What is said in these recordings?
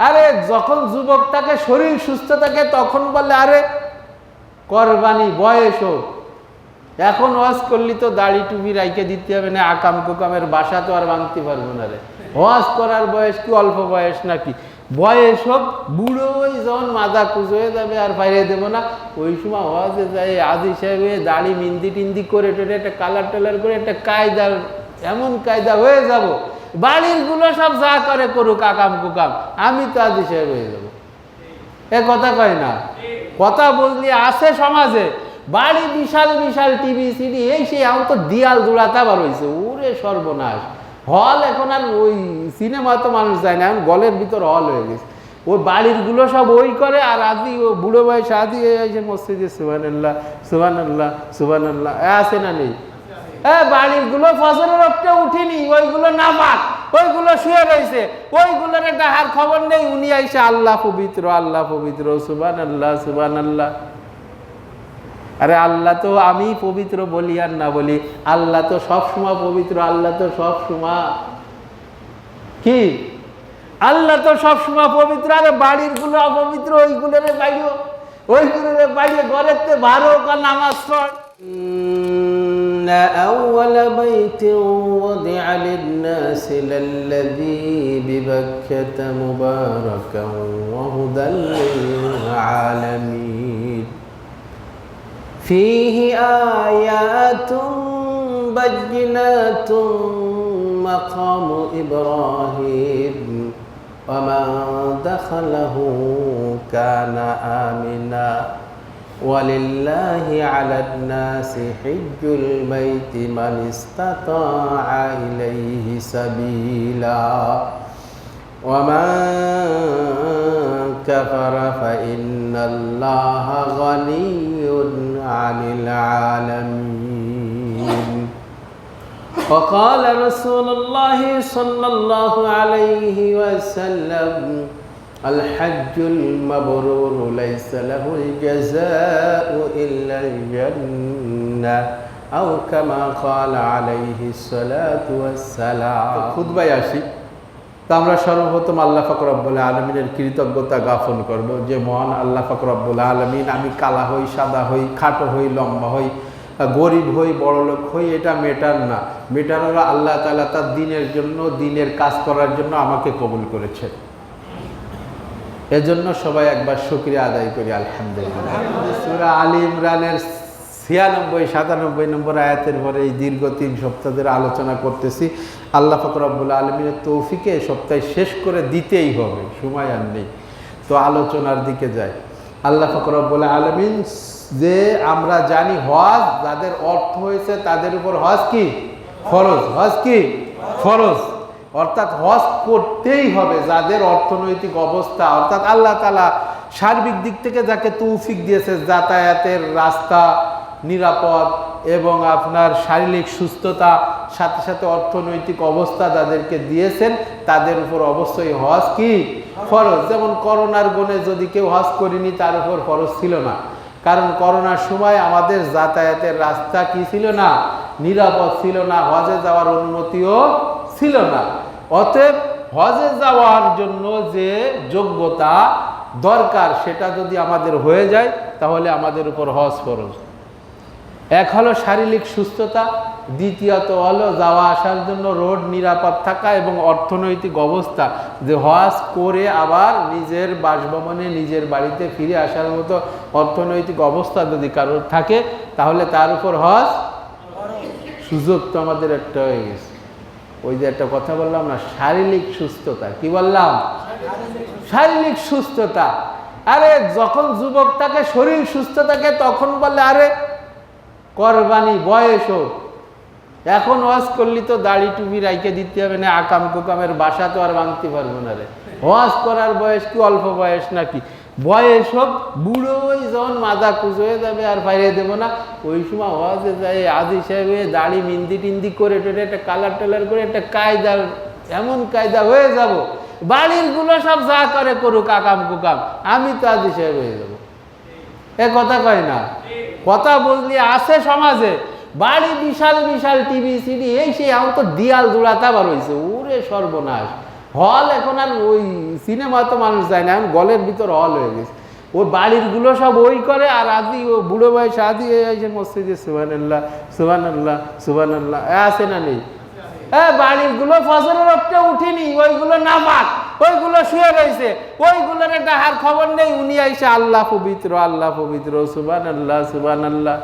আরে যখন যুবক থাকে, শরীর সুস্থ থাকে, তখন বলে আরে কোরবানি বয়স হোক। এখন ওয়াজ করলি তো দাড়ি টুপি রাইকে দিতে হবে না, আকাম কুকামের বাসা তো আর ভাঙতে পারবো না রে। ওয়াজ করার বয়স কি অল্প বয়স নাকি? বয়স হোক, বুড়ো ওই যখন মাথা কুচ হয়ে যাবে আর বাইরে দেবো না, ওই সময় ওয়াজে যাই আজি সাহেব দাড়ি মিন্দি টিন্দি করে টোটে একটা কালার টালার করে একটা কায়দা, এমন কায়দা হয়ে যাব, বাড়ির গুলো সব যা করে করুক আকাম কুকাম, আমি তো আজি সাহেব হয়ে যাবো। এ কথা কয় না? কথা বললি আছে সমাজে বাড়ি বিশাল বিশাল টিভি সিডি এই সেই, এখন তো দিয়াল জোড়াতে আবার হয়েছে, ওরে সর্বনাশ। হল এখন আর ওই সিনেমা তো মানুষ যায় না, এখন গলের ভিতর হল হয়ে গেছে। ওই বাড়ির গুলো সব ওই করে, আর আদি ও বুড়ো বয়সে আদি এসে মসজিদে সুবহানাল্লাহ সুবহানাল্লাহ সুবহানাল্লাহ আছে না নেই? হ্যাঁ, বাড়ির গুলো ফজরের রক্তে উঠিনি, ওইগুলো নামাক, ওইগুলো শুয়ে রয়েছে, ওইগুলোর একটা হার খবর নেই। উনি আইসে আল্লাহ পবিত্র সুবহানাল্লাহ সুবহানাল্লাহ। আরে আল্লাহ তো আমি পবিত্র বলি আর না বলি, আল্লাহ তো সবসময় পবিত্র, আল্লাহ তো সবসময় কি, আল্লাহ তো সবসময় পবিত্র। আরে বাড়ির গুলো অপবিত্র, ওইগুলোর বাইরেও, ওইগুলোর বাইরে ঘরের তে ভালো নামাজ পড়। أول بيت وضع للناس للذي ببكة مباركا وهدى للعالمين فيه آيات بينات مقام إبراهيم ومن دخله كان آمنا ولله على الناس حج البيت من استطاع إليه سبيلا ومن كفر فإن الله غني عن العالمين وقال رسول الله صلى الله عليه وسلم الحج المبرور ليس له الجزاء إلا الجنة أو كما قال عليه الصلاة والسلام খুতবায় আসি। তা আমরা সর্বপ্রথম আল্লাহ পাক রব্বুল আলামিনের কৃতজ্ঞতা জ্ঞাপন করব যে মহান আল্লাহ পাক রব্বুল আলামিন, আমি কালা হই, সাদা হই, খাটো হই, লম্বা হই, গরিব হই, বড়লোক হই, এটা মেটার না। মেটার হলো আল্লাহ তাআলা তার দ্বীনের জন্য, দ্বীনের কাজ করার জন্য আমাকে কবুল করেছেন। এজন্য সবাই একবার শুকরিয়া আদায় করি আলহামদুলিল্লাহ। সূরা আলী ইমরানের 96-97 নম্বর আয়াতের পরে এই দীর্ঘ 3 সপ্তাহ ধরে আলোচনা করতেছি। আল্লাহ পাক রব্বুল আলামিনের তৌফিকে এই সপ্তাহে শেষ করে দিতেই হবে, সময় আর নেই। তো আলোচনার দিকে যাই। আল্লাহ পাক রব্বুল আলামিন, যে আমরা জানি হজ যাদের অর্থ হয়েছে তাদের উপর হজ কি ফরজ, হজ কি ফরজ, অর্থাৎ হজ করতেই হবে যাদের অর্থনৈতিক অবস্থা, অর্থাৎ আল্লাহ তাআলা সার্বিক দিক থেকে যাকে তৌফিক দিয়েছে, যাতায়াতের রাস্তা নিরাপদ এবং আপনার শারীরিক সুস্থতা, সাথে সাথে অর্থনৈতিক অবস্থা যাদেরকে দিয়েছেন তাদের উপর অবশ্যই হজ কি ফরজ। যেমন করোনার গুণে যদি কেউ হজ করেনি তার উপর ফরজ ছিল না, কারণ করোনার সময় আমাদের যাতায়াতের রাস্তা কি ছিল না, নিরাপদ ছিল না, হজে যাওয়ার অনুমতিও ছিল না। অতএব হজে যাওয়ার জন্য যে যোগ্যতা দরকার সেটা যদি আমাদের হয়ে যায় তাহলে আমাদের উপর হজ ফরজ। এক হলো শারীরিক সুস্থতা, দ্বিতীয়ত হলো যাওয়া আসার জন্য রোড নিরাপদ থাকা এবং অর্থনৈতিক অবস্থা, যে হজ করে আবার নিজের বাসভবনে নিজের বাড়িতে ফিরে আসার মতো অর্থনৈতিক অবস্থা যদি কারোর থাকে তাহলে তার উপর হজ। সুযোগ তো আমাদের একটা হয়ে গেছে, ওই যে একটা কথা বললাম না, শারীরিক সুস্থতা, কি বললাম, শারীরিক সুস্থতা। আরে যখন যুবক থাকে, শরীর সুস্থ থাকে, তখন বলে আরে কোরবানি বয়স হোক। এখন ওয়াজ করলি তো দাড়ি টুপি রাইকে দিতে হবে না, আকাম কুকামের বাসা তো আর ভাঙতে পারবো না রে। ওয়াজ করার বয়স কি অল্প বয়স নাকি? বয়স হোক, বুড়ো ওই যখন মাথা কুচ হয়ে যাবে আর বাইরে দেবো না, ওই সময় ওয়াজে যাই আজি সাহেব দাড়ি মিন্দি টিন্দি করে টোটে একটা কালার টালার করে একটা কায়দা, এমন কায়দা হয়ে যাব, বাড়ির গুলো সব যা করে করুক আকাম কুকাম, আমি তো আজি সাহেব হয়ে যাবো। এ কথা কয় না? কথা বললি আছে সমাজে বাড়ি বিশাল বিশাল টিভি সিডি এই সেই, এখন তো দিয়াল জোড়াতে আবার হয়েছে, ওরে সর্বনাশ। হল এখন আর ওই সিনেমা তো মানুষ যায় না, এখন গলের ভিতর হল হয়ে গেছে। ওই বাড়িরগুলো সব ওই করে, আর আদি ও বুড়ো বয়স আদি এসে মসজিদে সুবহানাল্লাহ সুবহানাল্লাহ সুবহানাল্লাহ আছে না নেই? বাড়িরগুলো ফজরের রক্তে উঠিনি, ওইগুলো নাপাক, ওইগুলো শুয়ে রয়েছে, ওইগুলোর ডাহার খবর নেই। উনি আইসে আল্লাহ পবিত্র সুবহানাল্লাহ সুবহানাল্লাহ।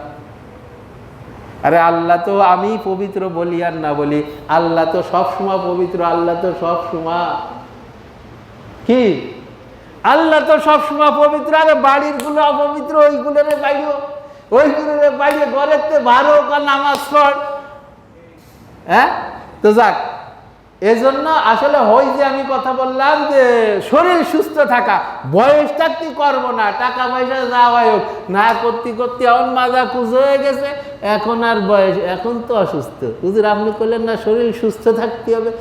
আরে আল্লাহ তো আমি পবিত্র বলি আর না বলি, আল্লাহ তো সবসময় পবিত্র, আল্লাহ তো সবসময় কি, আল্লাহ তো সবসময় পবিত্র। আরে বাড়ির গুলো অপবিত্র, ওইগুলোরে বাইরে ঘরের তে বারো নামাজ পড়। তো যাক, এজন্য আসলে হয় যে আমি কথা বললাম যে শরীর সুস্থ থাকা, বয়স থাকতে করবো না, টাকা পয়সা যা হয় হোক না করতে করতে এমন মাজা কুজ হয়ে গেছে, এখন আর বয়স, এখন তো অসুস্থ। হুজুর আপনি করলেন না শরীর সুস্থ থাকতে হবে,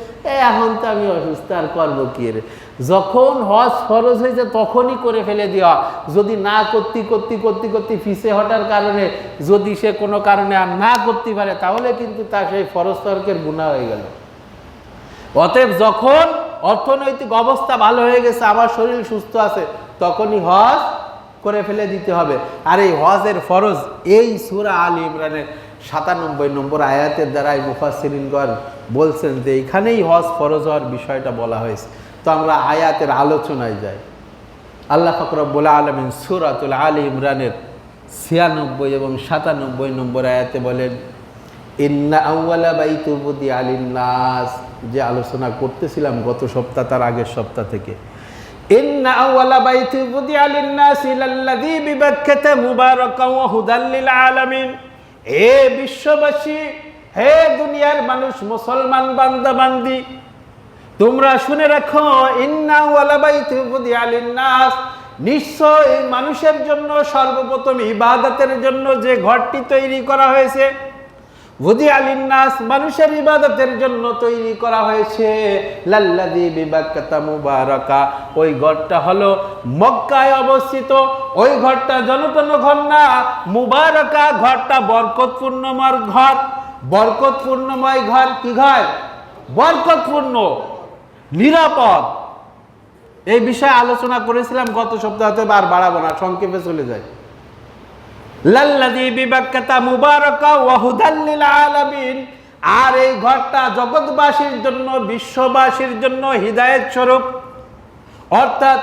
এখন তো আমি অসুস্থ, আর করবো কি রে? যখন হজ ফরজ হয়েছে তখনই করে ফেলে দেওয়া, যদি না করতে পিছে হটার কারণে যদি সে কোনো কারণে আর না করতে পারে, তাহলে কিন্তু তার সেই ফরজ তর্কের গুনাহ হয়ে গেল। অতএব যখন অর্থনৈতিক অবস্থা ভালো হয়ে গেছে, আমার শরীর সুস্থ আছে, তখনই হজ করে ফেলে দিতে হবে। আর এই হজের ফরজ এই সূরা আল ইমরানের ৯৭ নম্বর আয়াতের দ্বারাই মুফাসসিরিনগণ বলছেন যে এখানেই হজ ফরজ হওয়ার বিষয়টা বলা হয়েছে। তো আমরা আয়াতের আলোচনায় যাই। আল্লাহ পাক রব্বুল আলামিন সূরাতুল আল ইমরানের ৯৬ এবং ৯৭ নম্বর আয়াতে বলেন, ইন্না আউওয়ালা বাইতু বুদিআ লিন-নাস, যে আলোচনা করতেছিলাম গত সপ্তাহ, তার আগের সপ্তাহ থেকে, ইন্না আউওয়ালা বাইতু বুদিআ লিন-নাস লাল্লাযী বিবাক্কাতা মুবারাকান ওয়া হুদাল লিল আলামিন। হে বিশ্ববাসী, হে দুনিয়ার মানুষ, মুসলমান বান্দা বান্দি, তোমরা শুনে রাখো, ইন্না আউওয়ালা বাইতু বুদিআ লিন-নাস, নিশ্চয় মানুষের জন্য সর্বপ্রথম ইবাদতের জন্য যে ঘরটি তৈরি করা হয়েছে, বুদিআ লিন-নাস, মানুষের ইবাদতের জন্য তৈরি করা হয়েছে, লাল্লাযী বিবাক্কাতা মুবারাকা, ওই ঘরটা হলো মক্কায় অবস্থিত। ওই ঘরটা জনতন ঘর না, মুবারাকা, ঘরটা বরকতপূর্ণময় ঘর। বরকতপূর্ণময় ঘর কি ঘর? বরকতপূর্ণ, নিরাপদ। এই বিষয়ে আলোচনা করেছিলাম গত সপ্তাহে, আর বাড়াবো না, সংক্ষেপে চলে যায়। লাল্লাযী বিবাক্কাতা মুবারাকা ওয়া হুদাল লিল আলামিন, আর এই ঘরটা জগৎবাসীর জন্য, বিশ্ববাসীর জন্য হিদায়াত স্বরূপ, অর্থাৎ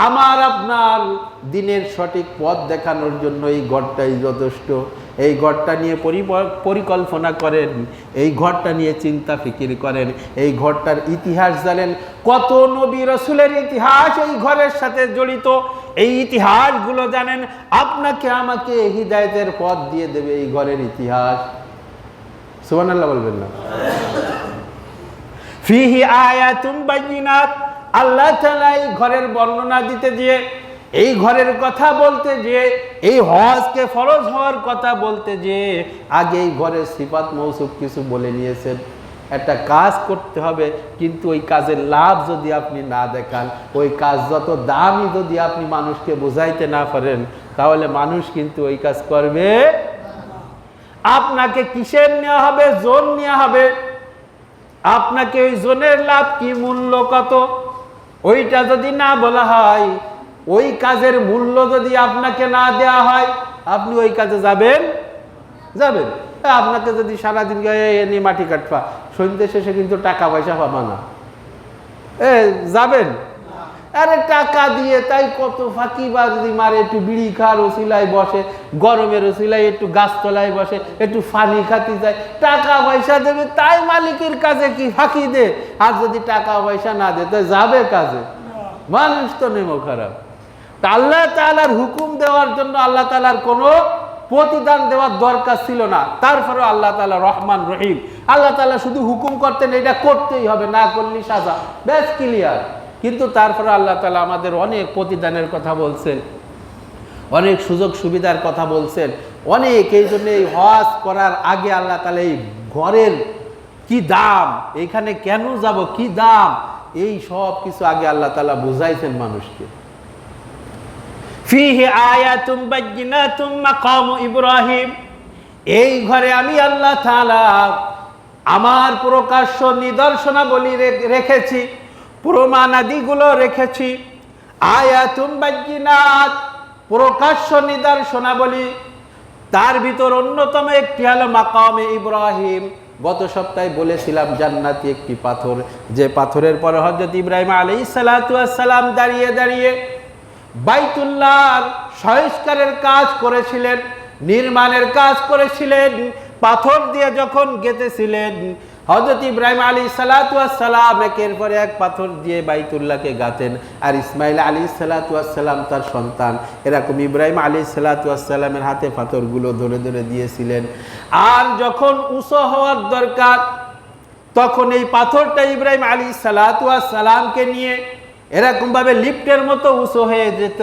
আমার আপনার দিনের সঠিক পথ দেখানোর জন্য এই ঘরটাই যথেষ্ট। এই ঘরটা নিয়ে পরিকল্পনা করেন, এই ঘরটা নিয়ে চিন্তা ফিকির করেন, এই ঘরটার ইতিহাস জানেন, কত নবী রাসূলের ইতিহাস এই ঘরের সাথে জড়িত, এই ইতিহাসগুলো জানেন, আপনাকে আমাকে হিদায়াতের পথ দিয়ে দেবে এই ঘরের ইতিহাস। সুবহানাল্লাহ বলবেন না? ফিহি আয়াতুম বাইয়িনাত, আল্লাহ তাআলা এই ঘরের বর্ণনা দিতে গিয়ে, এই ঘরের কথা বলতে যে, এই হজকে ফরজ হওয়ার কথা বলতে যে, আগে এই ঘরের সিফাত মৌসুফ কিছু বলে নিয়েছেন। একটা কাজ করতে হবে, কিন্তু ওই কাজের লাভ যদি আপনি না দেখান, ওই কাজ যত দামি যদি আপনি মানুষকে বোঝাইতে না পারেন, তাহলে মানুষ কিন্তু ওই কাজ করবে। আপনাকে কিসের নেওয়া হবে? জোন নেওয়া হবে। আপনাকে ওই জোনের লাভ কি, মূল্য কত, ওইটা যদি না বলা হয়, ওই কাজের মূল্য যদি আপনাকে না দেওয়া হয়, আপনি ওই কাজে যাবেন? আপনাকে যদি সারাদিন এনে মাটি কাটবা, সন্ধ্যে শেষে কিন্তু টাকা পয়সা পাবা না, যাবেন? আরে টাকা দিয়ে তাই কত ফাঁকিবাজি মারে, একটু বিড়ি খাওয়ার ওসিলায় বসে, গরমের ওসিলায় একটু গাছতলায় বসে, একটু পানি খাতে যায়, টাকা পয়সা দেবে তাই মালিকের কাছে কি ফাঁকি দে। আর যদি টাকা পয়সা না দে তো যাবে কাজে? মানুষ তো নেমো খারাপ। আল্লাহ তাআলার হুকুম দেওয়ার জন্য আল্লাহ তাআলার কোনো প্রতিদান দেওয়ার দরকার ছিল না, তারপরে আল্লাহ তাআলা রহমান রহিম, আল্লাহ তাআলা শুধু হুকুম করতেন এটা করতেই হবে, না করলে সাজা, ব্যাস ক্লিয়ার। কিন্তু তারপরে আল্লাহ তাআলা আমাদের অনেক প্রতিদানের কথা বলছেন, অনেক সুযোগ সুবিধার কথা বলছেন, অনেক। এই জন্য এই হজ করার আগে আল্লাহ তাআলা এই ঘরের কি দাম, এইখানে কেন যাব, কি দাম, এই সব কিছু আগে আল্লাহ তাআলা বুঝাইছেন মানুষকে। ফিহি আয়াতুম বাইয়িনাতুম মাকাম ইব্রাহিম, এই ঘরে আমি আল্লাহ তাআলা আমার প্রকাশ্য নিদর্শনাবলী রেখেছি। প্রমাণাদিগুলো রেখেছি, আয়াতুম বায়্যিনাত, প্রকাশ্য নিদর্শনাবলী। তার ভিতর অন্যতম একটি হলো মাকামে ইব্রাহিম। গত সপ্তাহে বলেছিলাম জান্নাতি একটি পাথর, যে পাথরের পর হযরত ইব্রাহিম আলাইহিস সালাতু ওয়াস সালাম দাঁড়িয়ে দাঁড়িয়ে বাইতুল্লাহর সংস্কারের কাজ করেছিলেন, নির্মাণের কাজ করেছিলেন। পাথর দিয়ে যখন গেঁথেছিলেন, হযরত ইব্রাহিম আলাইহিস সালাতু ওয়াস সালাম একের পর এক পাথর দিয়ে বাইতুল্লাহকে গাঁথেন। আর ইসমাইল আলাইহিস সালাতু ওয়াস সালাম তার সন্তান, এরকম ইব্রাহিম আলাইহিস সালাতু ওয়াস সালামের হাতে পাথরগুলো ধরে ধরে দিয়েছিলেন। আর যখন উঁচু হওয়ার দরকার, তখন এই পাথরটা ইব্রাহিম আলাইহিস সালাতু ওয়াস সালামকে নিয়ে এরকমভাবে লিফটের মতো উঁচু হয়ে যেত।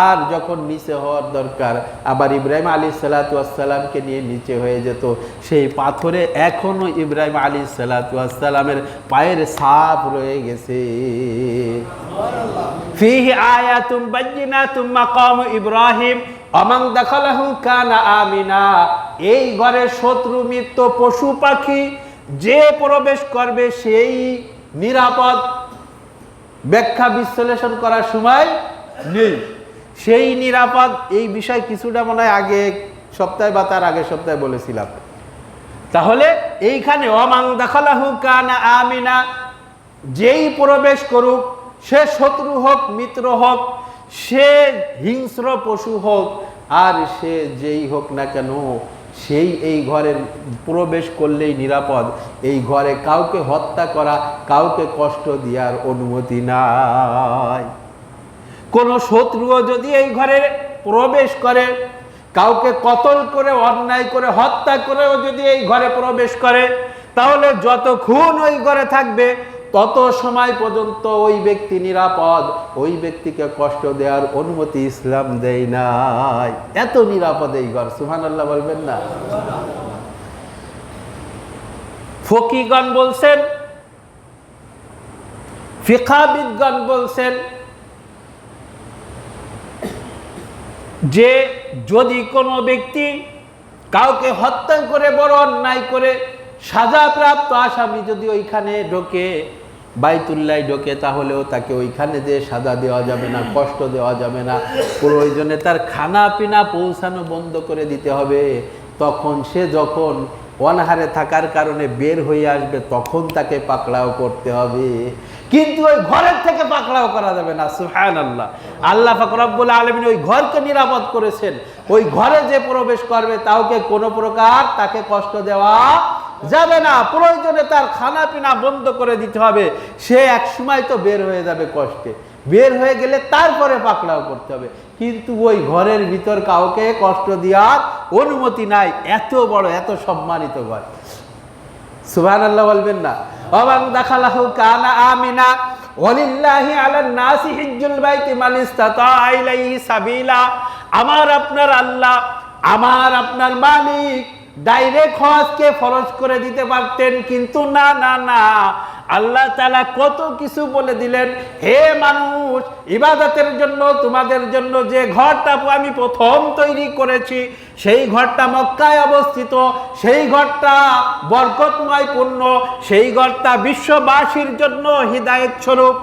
আর যখন নিচে হওয়ার দরকার, আবার ইব্রাহিম আলাইহিস সালাতু ওয়াস সালামকে নিয়ে নিচে হয়ে যেত। সেই পাথরে এখনো ইব্রাহিম আলাইহিস সালাতু ওয়াস সালামের পায়ের ছাপ রয়ে গেছে। ফিহি আয়াতুম বায়্যিনাতুম মাকামু ইব্রাহিম ওয়ামান দাখালাহু কানা আমিনা। এই ঘরে শত্রু মিত্র পশু পাখি যে প্রবেশ করবে সেই নিরাপদ। ব্যাখ্যা বিশ্লেষণ করার সময় নেই, সেই নিরাপদ। এই বিষয় কিছুটা মনে হয় আগে সপ্তাহে বা তার আগের সপ্তাহে বলেছিলাম। তাহলে এইখানে ওয়ামান দাখালাহু কানা আমিনা, যেই প্রবেশ করুক, সে শত্রু হোক মিত্র হোক, সে হিংস্র পশু হোক, আর সে যেই হোক না কেন, সেই এই ঘরের প্রবেশ করলেই নিরাপদ। এই ঘরে কাউকে হত্যা করা, কাউকে কষ্ট দেওয়ার অনুমতি নাই। কোন শত্রুও যদি এই ঘরে প্রবেশ করে, কাউকে কতল করে, অন্যায় করে, হত্যা করেও যদি এই ঘরে প্রবেশ করে, তাহলে যতক্ষণ ওই ঘরে থাকবে তত সময় পর্যন্ত ওই ব্যক্তি নিরাপদ। ওই ব্যক্তিকে কষ্ট দেওয়ার অনুমতি ইসলাম দেয় নাই। এত নিরাপদ এই ঘর, সুবহানাল্লাহ বলবেন না? ফকিহগণ বলছেন, ফিকহাবিদগণ বলছেন যে যদি কোনো ব্যক্তি কাউকে হত্যা করে, বড় অন্যায় করে, সাজাপ্রাপ্ত আসামি যদি ওইখানে ঢোকে, বাইতুল্লাহ ঢোকে, তাহলেও তাকে ওইখানে যে সাজা দেওয়া যাবে না, কষ্ট দেওয়া যাবে না। প্রয়োজনে তার খানা পিনা পৌঁছানো বন্ধ করে দিতে হবে। তখন সে যখন অনাহারে থাকার কারণে বের হয়ে আসবে, তখন তাকে পাকড়াও করতে হবে। কিন্তু ওই ঘরের থেকে পাকড়াও করা যাবে না। সুবহানাল্লাহ। আল্লাহ পাক রব্বুল আলামিন ওই ঘরকে নিরাপদ করেছেন। ওই ঘরে যে প্রবেশ করবে তাকে কোনো প্রকার তাকে কষ্ট দেওয়া যাবে না। প্রয়োজনে তার খানা পিনা বন্ধ করে দিতে হবে। সে এক সময় তো বের হয়ে যাবে কষ্টে, বের হয়ে গেলে তারপরে পাকড়াও করতে হবে। কিন্তু ওই ঘরের ভিতর কাউকে কষ্ট দেওয়ার অনুমতি নাই। এত বড়, এত সম্মানিত ঘর, সুবহানাল্লাহ বলবেন না? ওয়ামান দাখালাহু কানা আমিনা ওয়ালিল্লাহি আলান নাসি হিজ্জুল বাইতি মান ইসতাতা ইলাইহি সাবিলা। আমার আপনার আল্লাহ, আমার আপনার মালিক ডাইরেক্ট হজকে ফরজ করে দিতে পারতেন, কিন্তু না না না, আল্লাহ তাআলা কত কিছু বলে দিলেন। হে মানুষ, ইবাদতের জন্য তোমাদের জন্য যে ঘরটা আমি প্রথম তৈরি করেছি, সেই ঘরটা মক্কায় অবস্থিত, সেই ঘরটা বরকতময় পূর্ণ, সেই ঘরটা বিশ্ববাসীর জন্য হিদায়াত স্বরূপ।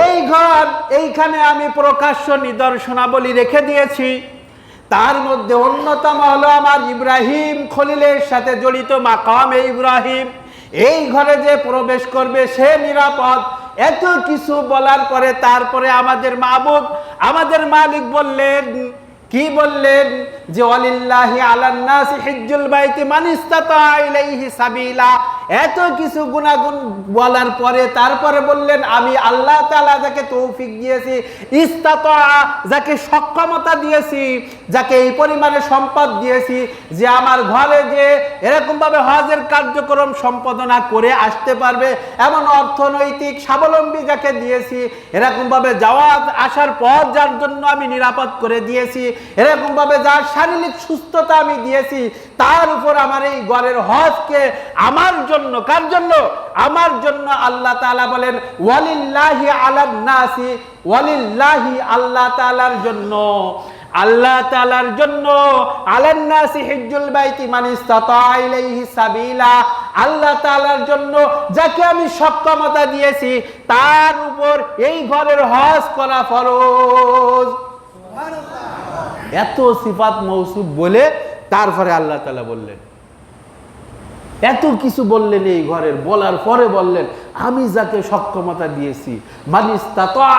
এই ঘর, এইখানে আমি প্রকাশ্য নিদর্শনাবলী রেখে দিয়েছি। তার মধ্যে অন্যতম হলো আমার ইব্রাহিম খলিলের সাথে জড়িত মাকামে ইব্রাহিম। এই ঘরে যে প্রবেশ করবে সে নিরাপদ। এত কিছু বলার পরে তারপরে আমাদের মাবুদ, আমাদের মালিক বললেন, কি বললেন? যে ওয়ালিল্লাহি আলান নাসি হিজ্জুল বাইতি মান ইসতাতা ইলাইহি সাবিলা। এত কিছু গুনাহগুণ বলার পরে তারপরে বললেন, আমি আল্লাহ তাআলা যাকে তৌফিক দিয়েছি, ইসতাতা যাকে সক্ষমতা দিয়েছি, যাকে এই পরিমাণে সম্পদ দিয়েছি যে আমার ঘরে যে এরকম ভাবে হজের কার্যক্রম সম্পাদনা করে আসতে পারবে, এমন অর্থনৈতিক স্বাবলম্বী যাকে দিয়েছি, এরকম ভাবে যাওয়া আসার পর যার জন্য আমি নিরাপদ করে দিয়েছি, এরকম ভাবে যার শারীরিক সুস্থতা আমি দিয়েছি, তার উপর আমার এই ঘরের হজকে আমার জন্য, কার জন্য? আমার জন্য। আল্লাহ তাআলা বলেন ওয়ালিল্লাহি আলান নাসি, ওয়ালিল্লাহি আল্লাহ তাআলার জন্য, আল্লাহ তাআলার জন্য, আলান নাসি হিজ্জুল বাইতি মান ইসতাতা ইলাইহি সাবিলা, আল্লাহ তাআলার জন্য যাকে আমি সক্ষমতা দিয়েছি তার উপর এই ঘরের হজ করা ফরজ। এত সিফাত মৌসুফ বলে তারপরে আল্লাহ তাআলা বললেন, এত কিছু বললেন এই ঘরের, বলার পরে বললেন আমি যাকে সক্ষমতা দিয়েছি, মানিস্তাতা,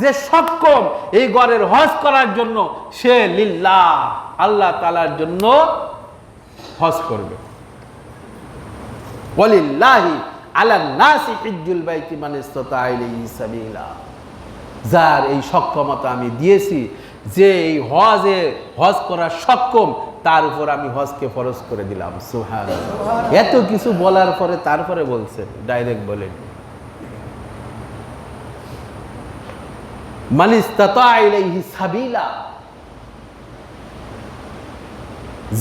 যে সক্ষম এই ঘরের হজ করার জন্য, সে লিল্লাহ, আল্লাহ তাআলার জন্য হজ করবে। ওয়ালিল্লাহি আলান নাসি হিজ্জুল বাইতি মান ইসতাতা ইলাইহি সাবিলা, যার এই সক্ষমতা আমি দিয়েছি, যে এই হজ করার সক্ষম, তার উপর আমি হজকে ফরজ করে দিলাম। সুবহানাল্লাহ। এত কিছু বলার পরে তারপরে বলছেন, ডাইরেক্ট বলেন মান ইসতাতা ইলাইহি সাবিলা,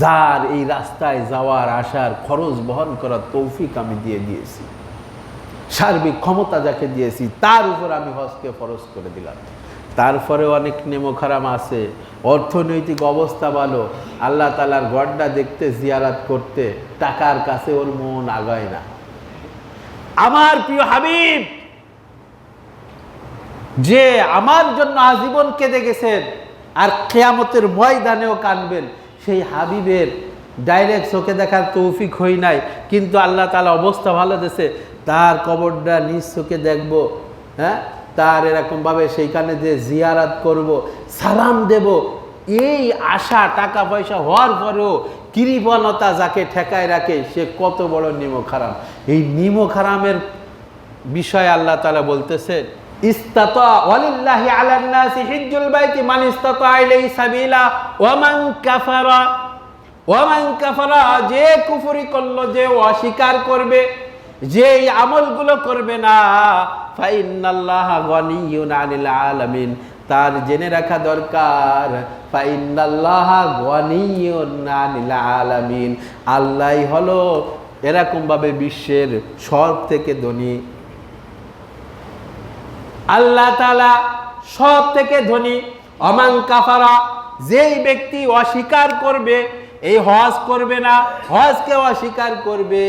যার এই রাস্তায় যাওয়ার আসার খরচ বহন করার তৌফিক আমি দিয়ে দিয়েছি, সার্বিক ক্ষমতা যাকে দিয়েছি তার উপর আমি হজকে ফরজ করে দিলাম। তারপরে অনেক নেমখারাম আছে, অর্থনৈতিক অবস্থা ভালো, আল্লাহ তাআলার ঘরটা দেখতে, জিয়ারাত করতে টাকার কাছে ওর মন আগায় না। আমার প্রিয় হাবিব যে আমার জন্য আজীবন কেঁদে গেছেন আর কিয়ামতের ময়দানেও কাঁদবেন, সেই হাবিবের ডাইরেক্ট চোখে দেখার তৌফিক হই নাই, কিন্তু আল্লাহ তাআলা অবস্থা ভালো দিয়েছে, তার কবরটা নিজ চোখে দেখব, হ্যাঁ, তার এরকমভাবে সেইখানে যে জিয়ারাত করব, সালাম দেব, এই আশা টাকা পয়সা হওয়ার পরেও কৃপণতা যাকে ঠেকায় রাখে, সে কত বড় নিমখারাম। এই নিমখারামের বিষয়ে আল্লাহ তাআলা বলতেছে, ইসতাতা ওয়ালিল্লাহি আলান নাসি হিজ্জুল বাইতি মান ইসতাতা ইলাইহি সাবিলা ওয়া মান কাফারা, যে কুফরি করলো, যে অস্বীকার করবে, যে এই আমলগুলো করবে না, ফাইন্নাল্লাহা গনিয়্যুন আনিল আলামিন, তার জেনে রাখা দরকার, ফাইন্নাল্লাহা গনিয়্যুন আনিল আলামিন, আল্লাহই হলো এরকম ভাবে বিশ্বের সব থেকে ধনী, আল্লাহ তাআলা সব থেকে ধনী। অমান কাফারা, যেই ব্যক্তি অস্বীকার করবে, এই হজ করবে না, হজকে অস্বীকার করবে,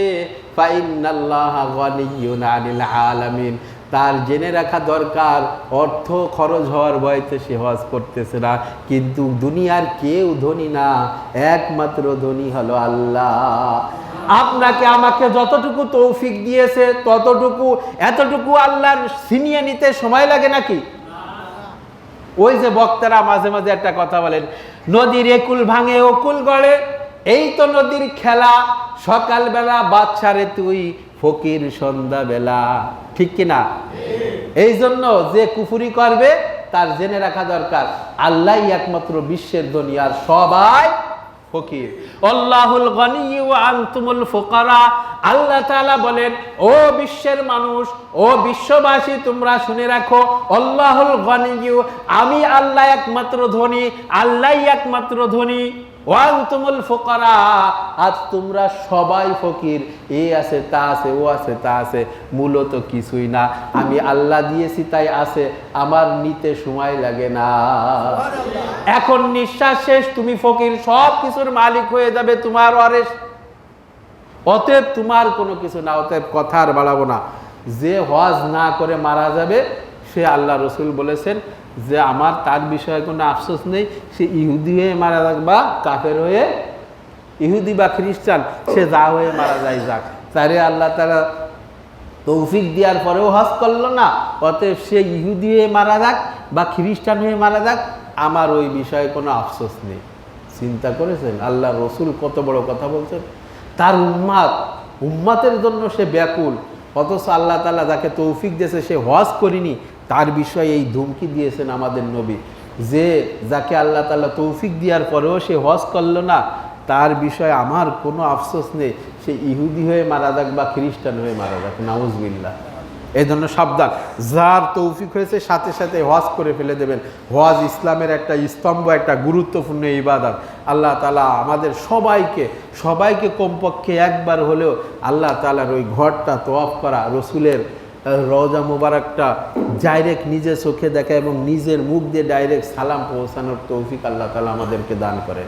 ফাইন্নাল্লাহা গনিয়্যুন আনিল আলামিন, তার জেনে রাখা দরকার অর্থ খরচ হওয়ার ভয়তে সে হজ করতেছে না, কিন্তু দুনিয়ার কেউ ধনী না, একমাত্র ধনী হলো আল্লাহ। আপনাকে আমাকে যতটুকু তৌফিক দিয়েছে ততটুকু, এতটুকু আল্লাহর ছিনিয়ে নিতে সময় লাগে নাকি? ওই যে বক্তারা মাঝে মাঝে একটা কথা বলেন, নদীর একুল ভাঙে ওকুল গড়ে, এই তো নদীর খেলা, সকালবেলা বাদশারে তুই ফকির সন্ধ্যাবেলা, ঠিক কিনা? এই জন্য যে কুফরি করবে তার জেনে রাখা দরকার আল্লাহই একমাত্র বিশ্বের ধনী, আর সবাই ফকির। আল্লাহুল গনিয়্যু ওয়া আনতুমুল ফুকারা, আল্লাহ তাআলা বলেন, ও বিশ্বের মানুষ, ও বিশ্ববাসী, তোমরা শুনে রাখো, আল্লাহুল গনিয়্যু, আমি আল্লাহ একমাত্র ধনী, আল্লাহই একমাত্র ধনী, ওয়া আনতুমুল ফুকারা, আজ তোমরা সবাই ফকির, এই আছে তা আছে, ও আছে তা আছে, মূলত কিছুই না, আমি আল্লাহ দিয়েছি তাই আছে, আমার নিতে সময় লাগে না। এখন নিঃশ্বাস শেষ, তুমি ফকির, সব কিছুর মালিক হয়ে যাবে তোমার ওয়ারিস, অতএব তোমার কোনো কিছু না। অতএব কথা আর বাড়াবো না, যে হজ না করে মারা যাবে সে, আল্লাহ রসুল বলেছেন যে আমার তার বিষয়ে কোনো আফসোস নেই, সে ইহুদি হয়ে মারা যাক বা কাফের হয়ে, ইহুদি বা খ্রিস্টান, সে যা হয়ে মারা যায় যাক, তারে আল্লাহ তাআলা তৌফিক দেওয়ার পরেও হজ করলো না, অতএব সে ইহুদি হয়ে মারা যাক বা খ্রিস্টান হয়ে মারা যাক, আমার ওই বিষয়ে কোনো আফসোস নেই। চিন্তা করেছেন আল্লাহ রসুল কত বড় কথা বলছেন? তার উম্মাতের জন্য সে ব্যাকুল, অথচ আল্লাহ তাআলা যাকে তৌফিক দিয়েছে সে হজ করিনি, তার বিষয়ে এই ধমকি দিয়েছেন আমাদের নবী, যে যাকে আল্লাহ তাআলা তৌফিক দেওয়ার পরেও সে হজ করলো না, তার বিষয়ে আমার কোনো আফসোস নেই, সে ইহুদি হয়ে মারা যাক বা খ্রিস্টান হয়ে মারা যাক, নাউজুবিল্লাহ। এই জন্য সাবধান, যার তৌফিক হয়েছে সাথে সাথে হজ করে ফেলে দেবেন। হজ ইসলামের একটা স্তম্ভ, একটা গুরুত্বপূর্ণ ইবাদত। আল্লাহ তাআলা আমাদের সবাইকে কমপক্ষে একবার হলেও আল্লাহ তাআলার ওই ঘরটা তওয়াফ করা, রসুলের রওজা মুবারকটা ডাইরেক্ট নিজে চোখে দেখা এবং নিজের মুখ দিয়ে ডাইরেক্ট সালাম পৌঁছানোর তৌফিক আল্লাহ তাআলা আমাদেরকে দান করেন।